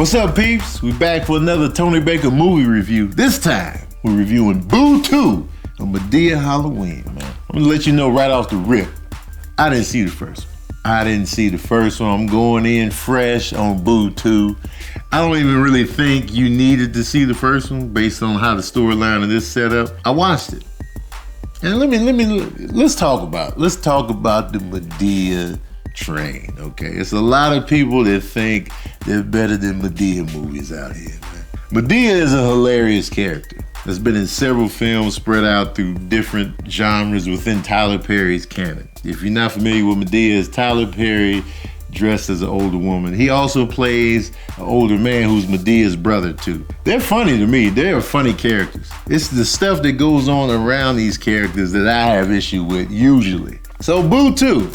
What's up, peeps? We back for another Tony Baker movie review. This time, we're reviewing Boo 2 of Medea Halloween, man. I'm gonna let you know right off the rip, I didn't see the first one. I'm going in fresh on Boo 2. I don't even really think you needed to see the first one based on how the storyline of this set up. I watched it. And let's talk about the Medea train, okay? It's a lot of people that think they're better than Medea movies out here, man. Medea is a hilarious character that's been in several films spread out through different genres within Tyler Perry's canon. If you're not familiar with Medea, it's Tyler Perry dressed as an older woman. He also plays an older man who's Medea's brother too. They're funny to me. They're funny characters. It's the stuff that goes on around these characters that I have issue with usually. So Boo 2.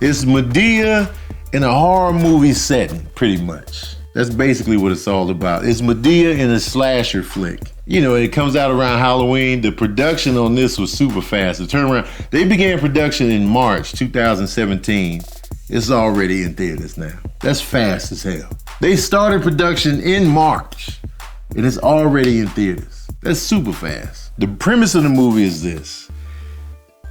It's Medea in a horror movie setting, pretty much. That's basically what it's all about. It's Medea in a slasher flick. You know, it comes out around Halloween. The production on this was super fast. The turnaround, they began production in March 2017. It's already in theaters now. That's fast as hell. They started production in March, and it's already in theaters. That's super fast. The premise of the movie is this.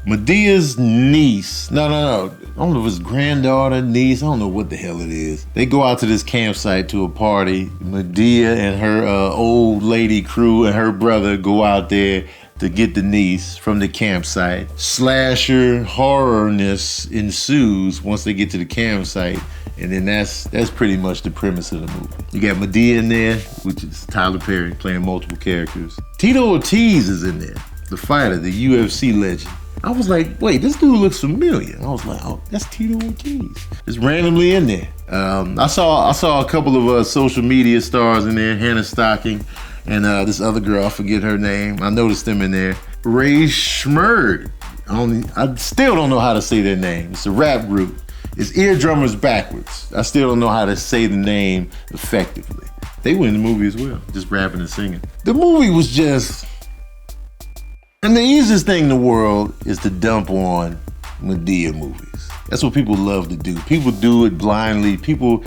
Medea's niece, no, I don't know if it's granddaughter, niece, I don't know what the hell it is. They go out to this campsite to a party. Medea and her old lady crew and her brother go out there to get the niece from the campsite. Slasher horrorness ensues once they get to the campsite. And then that's pretty much the premise of the movie. You got Medea in there, which is Tyler Perry playing multiple characters. Tito Ortiz is in there, the fighter, the UFC legend. I was like, wait, this dude looks familiar. I was like, oh, that's Tito Ortiz. Just randomly in there. I saw a couple of social media stars in there, Hannah Stocking and this other girl, I forget her name. I noticed them in there. Ray Schmurd. I still don't know how to say their name. It's a rap group. It's Eardrummers Backwards. I still don't know how to say the name effectively. They were in the movie as well, just rapping and singing. The movie was just... And the easiest thing in the world is to dump on Medea movies. That's what people love to do. People do it blindly. People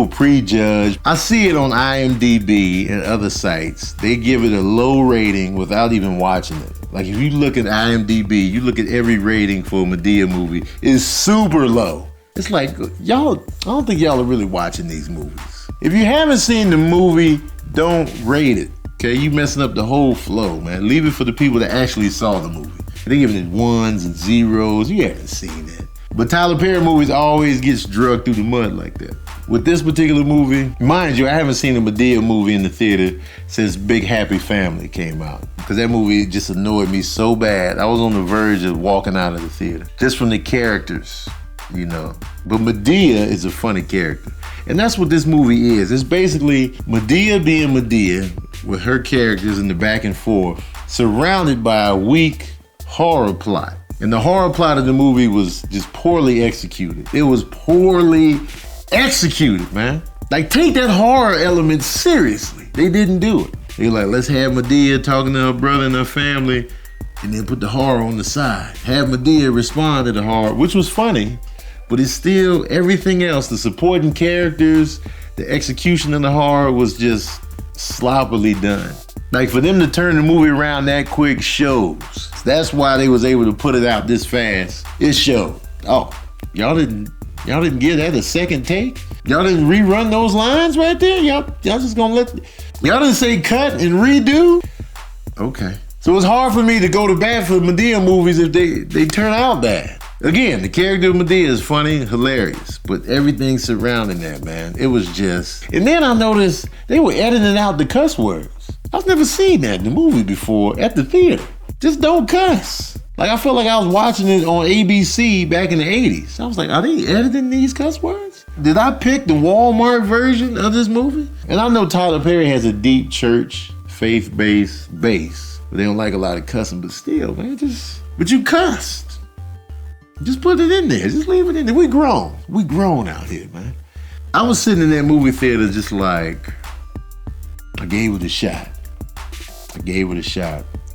prejudge. I see it on IMDb and other sites. They give it a low rating without even watching it. Like if you look at IMDb, you look at every rating for a Medea movie, it's super low. It's like, y'all, I don't think y'all are really watching these movies. If you haven't seen the movie, don't rate it. Okay, you messing up the whole flow, man. Leave it for the people that actually saw the movie. They giving it 1s and 0s. You haven't seen that. But Tyler Perry movies always gets drugged through the mud like that. With this particular movie, mind you, I haven't seen a Medea movie in the theater since Big Happy Family came out. Because that movie just annoyed me so bad. I was on the verge of walking out of the theater. Just from the characters, you know. But Medea is a funny character. And that's what this movie is. It's basically Medea being Medea with her characters in the back and forth, surrounded by a weak horror plot. And the horror plot of the movie was just poorly executed. It was poorly executed, man. Like, take that horror element seriously. They didn't do it. They were like, let's have Medea talking to her brother and her family, and then put the horror on the side. Have Medea respond to the horror, which was funny, but it's still everything else. The supporting characters, the execution of the horror was just sloppily done. Like for them to turn the movie around that quick shows. That's why they was able to put it out this fast. It showed. Oh, y'all didn't give that a second take? Y'all didn't rerun those lines right there? Y'all just gonna y'all didn't say cut and redo? Okay. So it's hard for me to go to bat for Medea movies if they turn out bad. Again, the character of Medea is funny, hilarious, but everything surrounding that, man, it was just... And then I noticed they were editing out the cuss words. I've never seen that in the movie before at the theater. Just don't cuss. Like, I felt like I was watching it on ABC back in the 80s. I was like, are they editing these cuss words? Did I pick the Walmart version of this movie? And I know Tyler Perry has a deep church, faith-based base, but they don't like a lot of cussing, but still, man, but you cussed. Just put it in there. Just leave it in there. We grown. We grown out here, man. I was sitting in that movie theater just like, I gave it a shot.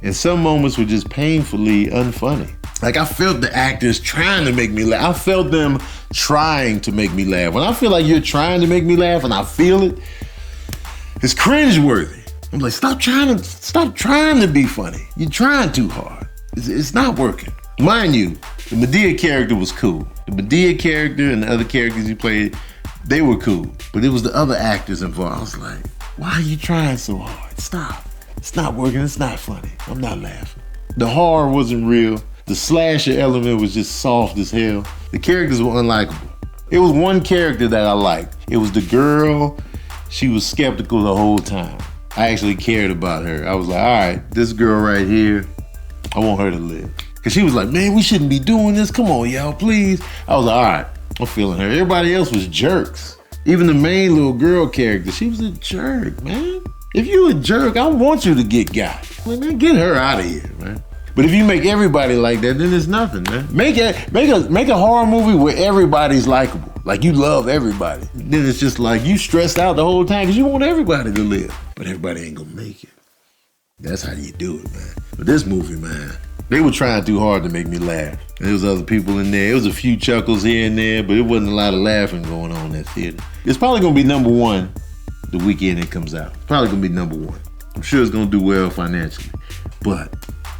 And some moments were just painfully unfunny. Like I felt the actors trying to make me laugh. I felt them trying to make me laugh. When I feel like you're trying to make me laugh and I feel it, It's cringeworthy. I'm like, stop trying to be funny. You're trying too hard. It's not working. Mind you, the Medea character was cool. The Medea character and the other characters he played, they were cool. But it was the other actors involved. I was like, why are you trying so hard? Stop. It's not working. It's not funny. I'm not laughing. The horror wasn't real. The slasher element was just soft as hell. The characters were unlikable. It was one character that I liked. It was the girl. She was skeptical the whole time. I actually cared about her. I was like, all right, this girl right here, I want her to live. Cause she was like, man, we shouldn't be doing this. Come on, y'all, please. I was like, all right, I'm feeling her. Everybody else was jerks. Even the main little girl character, she was a jerk, man. If you a jerk, I want you to get got. Like, man, get her out of here, man. But if you make everybody like that, then it's nothing, man. Make a horror movie where everybody's likable. Like you love everybody. Then it's just like you stressed out the whole time because you want everybody to live. But everybody ain't gonna make it. That's how you do it, man. But this movie, man, they were trying too hard to make me laugh. There was other people in there. It was a few chuckles here and there, but it wasn't a lot of laughing going on in that theater. It's probably gonna be number one the weekend it comes out. Probably gonna be number one. I'm sure it's gonna do well financially. But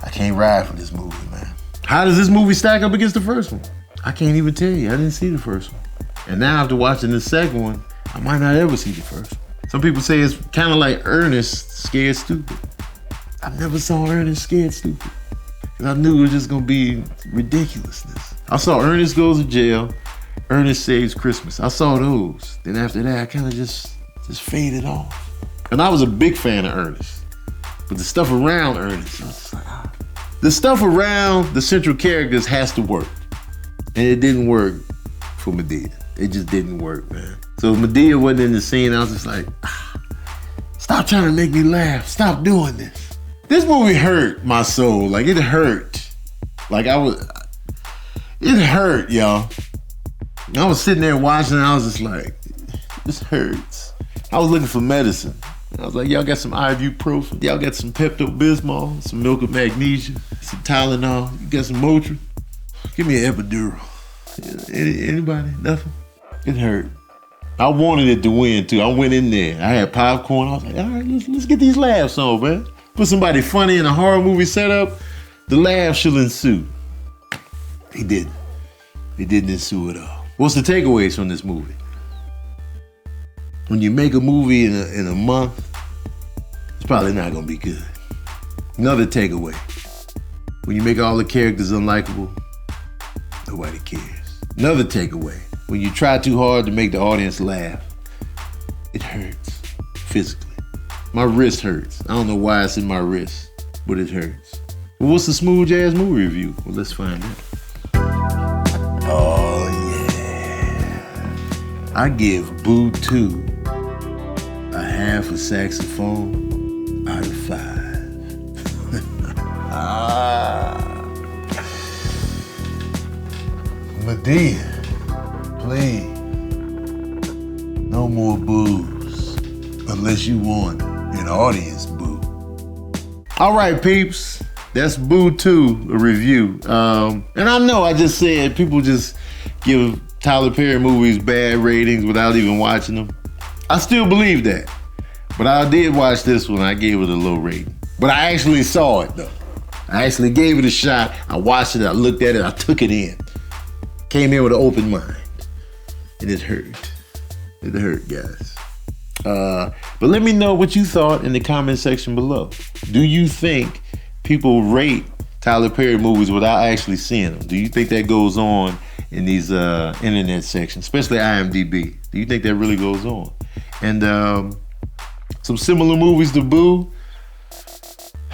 I can't ride for this movie, man. How does this movie stack up against the first one? I can't even tell you. I didn't see the first one. And now after watching the second one, I might not ever see the first one. Some people say it's kind of like Ernest Scared Stupid. I never saw Ernest Scared Stupid. Because I knew it was just going to be ridiculousness. I saw Ernest Goes to Jail, Ernest Saves Christmas. I saw those. Then after that, I kind of just faded off. And I was a big fan of Ernest. But the stuff around Ernest, I was just like, ah. The stuff around the central characters has to work. And it didn't work for Medea. It just didn't work, man. So if Medea wasn't in the scene, I was just like, ah, stop trying to make me laugh. Stop doing this. This movie hurt my soul. Like, it hurt. Like, it hurt, y'all. I was sitting there watching, and I was just like, this hurts. I was looking for medicine. I was like, y'all got some ibuprofen? Y'all got some Pepto-Bismol, some milk of magnesia, some Tylenol? You got some Motrin? Give me an epidural. Anybody? Nothing? It hurt. I wanted it to win too. I went in there. I had popcorn. I was like, all right, let's get these laughs on, man. Put somebody funny in a horror movie setup, the laugh shall ensue. He didn't. It didn't ensue at all. What's the takeaways from this movie? When you make a movie in a month, it's probably not gonna be good. Another takeaway. When you make all the characters unlikable, nobody cares. Another takeaway. When you try too hard to make the audience laugh, it hurts physically. My wrist hurts. I don't know why it's in my wrist, but it hurts. Well, what's the smooth jazz movie review? Well, let's find out. Oh, yeah. I give Boo 2 a half a saxophone out of 5. Medea, please, no more boos, unless you want an audience boo. All right, peeps, that's Boo 2, a review. And I know I just said people just give Tyler Perry movies bad ratings without even watching them. I still believe that, but I did watch this one. I gave it a low rating, but I actually saw it though. I actually gave it a shot. I watched it, I looked at it, I took it in. Came in with an open mind, and it hurt. It hurt, guys. But let me know what you thought in the comment section below. Do you think people rate Tyler Perry movies without actually seeing them? Do you think that goes on in these internet sections, especially IMDb? Do you think that really goes on? And some similar movies to Boo.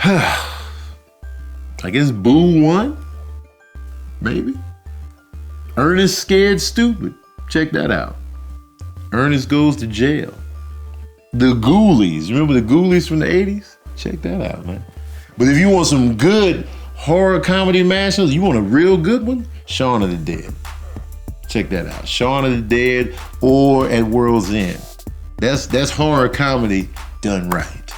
I guess Boo 1, maybe. Ernest Scared Stupid. Check that out. Ernest Goes to Jail. The Ghoulies. Remember the Ghoulies from the 80s? Check that out, man. But if you want some good horror comedy mashups, you want a real good one, Shaun of the Dead. Check that out. Shaun of the Dead or At World's End. That's horror comedy done right.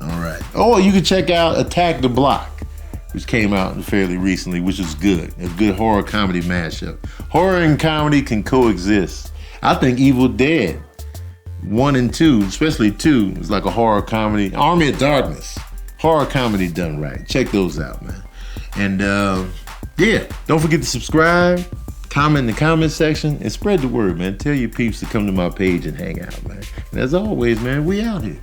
All right. Or you can check out Attack the Block, which came out fairly recently, which is good. A good horror comedy mashup. Horror and comedy can coexist. I think Evil Dead 1 and 2, especially 2, is like a horror comedy. Army of Darkness, horror comedy done right. Check those out, man. And yeah, don't forget to subscribe, comment in the comment section, and spread the word, man. Tell your peeps to come to my page and hang out, man. And as always, man, we out here.